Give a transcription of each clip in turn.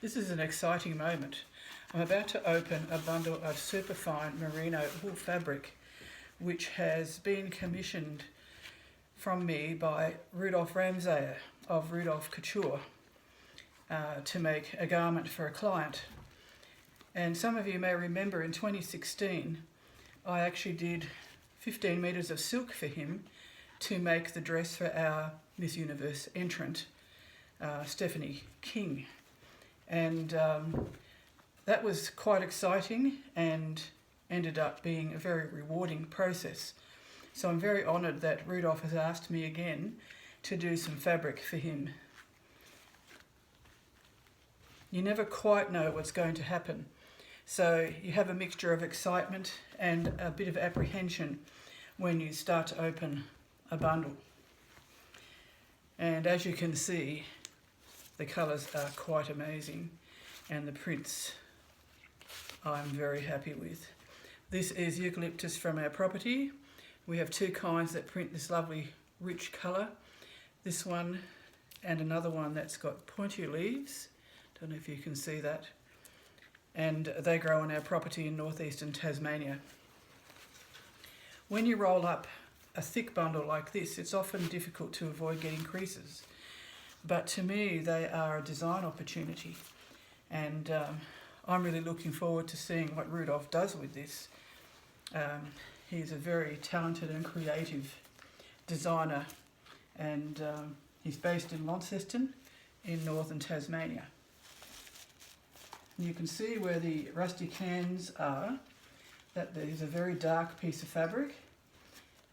This is an exciting moment. I'm about to open a bundle of Superfine Merino wool fabric, which has been commissioned from me by Rudolf Ramseyer of Rudolf Couture to make a garment for a client. And some of you may remember in 2016, I actually did 15 metres of silk for him to make the dress for our Miss Universe entrant, Stephanie King. And that was quite exciting and ended up being a very rewarding process. So I'm very honoured that Rudolf has asked me again to do some fabric for him. You never quite know what's going to happen. So you have a mixture of excitement and a bit of apprehension when you start to open a bundle. And as you can see, the colours are quite amazing, and the prints I'm very happy with. This is eucalyptus from our property. We have two kinds that print this lovely rich colour. This one and another one that's got pointy leaves. Don't know if you can see that. And they grow on our property in northeastern Tasmania. When you roll up a thick bundle like this, it's often difficult to avoid getting creases. But to me, they are a design opportunity. And I'm really looking forward to seeing what Rudolf does with this. He's a very talented and creative designer, and he's based in Launceston in northern Tasmania. And you can see where the Rustic hands are, that there's a very dark piece of fabric,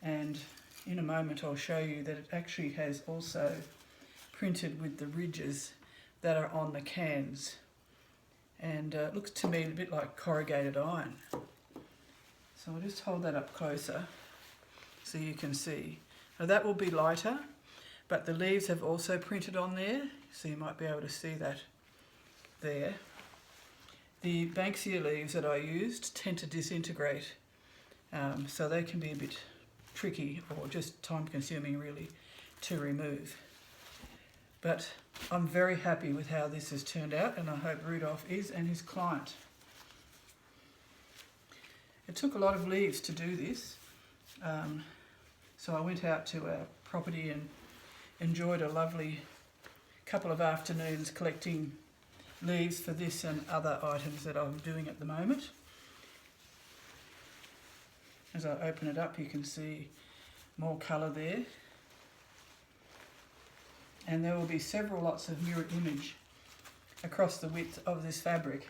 and in a moment I'll show you that it actually has also printed with the ridges that are on the cans, and it looks to me a bit like corrugated iron. So I'll just hold that up closer so you can see. Now that will be lighter, but the leaves have also printed on there, so you might be able to see that there. The Banksia leaves that I used tend to disintegrate, so they can be a bit tricky or just time consuming really to remove. But I'm very happy with how this has turned out, and I hope Rudolf is and his client. It took a lot of leaves to do this, so I went out to our property and enjoyed a lovely couple of afternoons collecting leaves for this and other items that I'm doing at the moment. As I open it up, you can see more colour there. And there will be several lots of mirror image across the width of this fabric.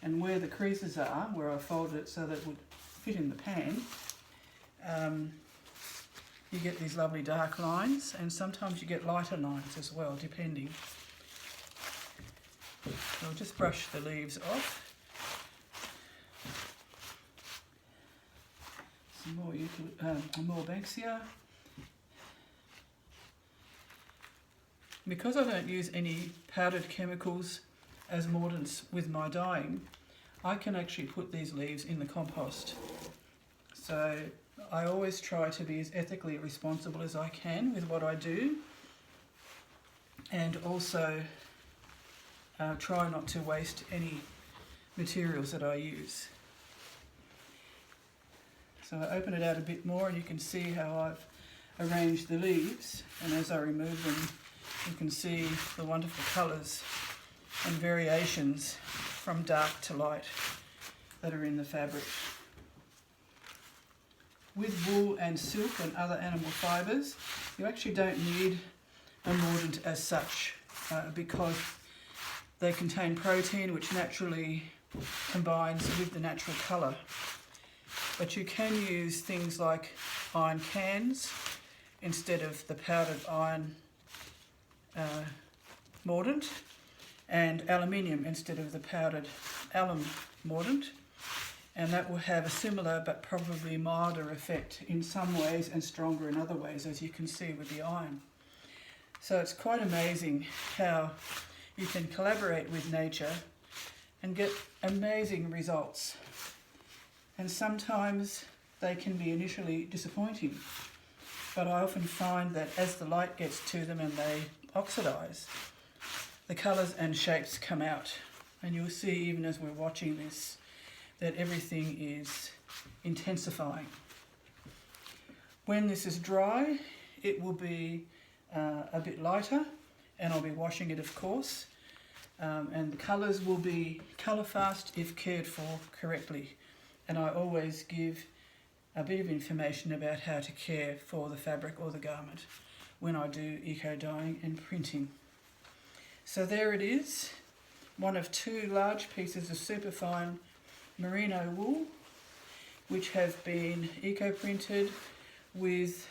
And where the creases are, where I folded it so that it would fit in the pan, you get these lovely dark lines, and sometimes you get lighter lines as well, depending. So I'll just brush the leaves off. Some more Banksia. Because I don't use any powdered chemicals as mordants with my dyeing, I can actually put these leaves in the compost. So I always try to be as ethically responsible as I can with what I do, and also try not to waste any materials that I use. So I open it out a bit more and you can see how I've arranged the leaves, and as I remove them you can see the wonderful colours and variations from dark to light that are in the fabric. With wool and silk and other animal fibres, you actually don't need a mordant as such because they contain protein which naturally combines with the natural colour. But you can use things like iron cans instead of the powdered iron mordant, and aluminium instead of the powdered alum mordant, and that will have a similar but probably milder effect in some ways and stronger in other ways, as you can see with the iron. So it's quite amazing how you can collaborate with nature and get amazing results, and sometimes they can be initially disappointing, but I often find that as the light gets to them and they oxidise, the colours and shapes come out. And you'll see, even as we're watching this, that everything is intensifying. When this is dry, it will be a bit lighter, and I'll be washing it, of course. And the colours will be colour fast if cared for correctly. And I always give a bit of information about how to care for the fabric or the garment when I do eco dyeing and printing. So there it is, one of 2 large pieces of superfine merino wool, which have been eco printed with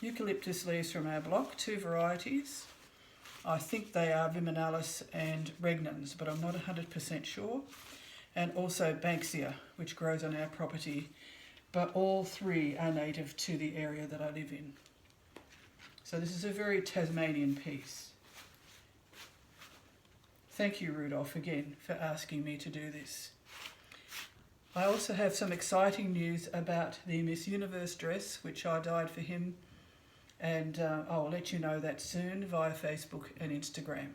eucalyptus leaves from our block, 2 varieties. I think they are Viminalis and Regnans, but I'm not 100% sure. And also Banksia, which grows on our property, but all 3 are native to the area that I live in. So this is a very Tasmanian piece. Thank you, Rudolf, again for asking me to do this. I also have some exciting news about the Miss Universe dress, which I dyed for him, and I'll let you know that soon via Facebook and Instagram.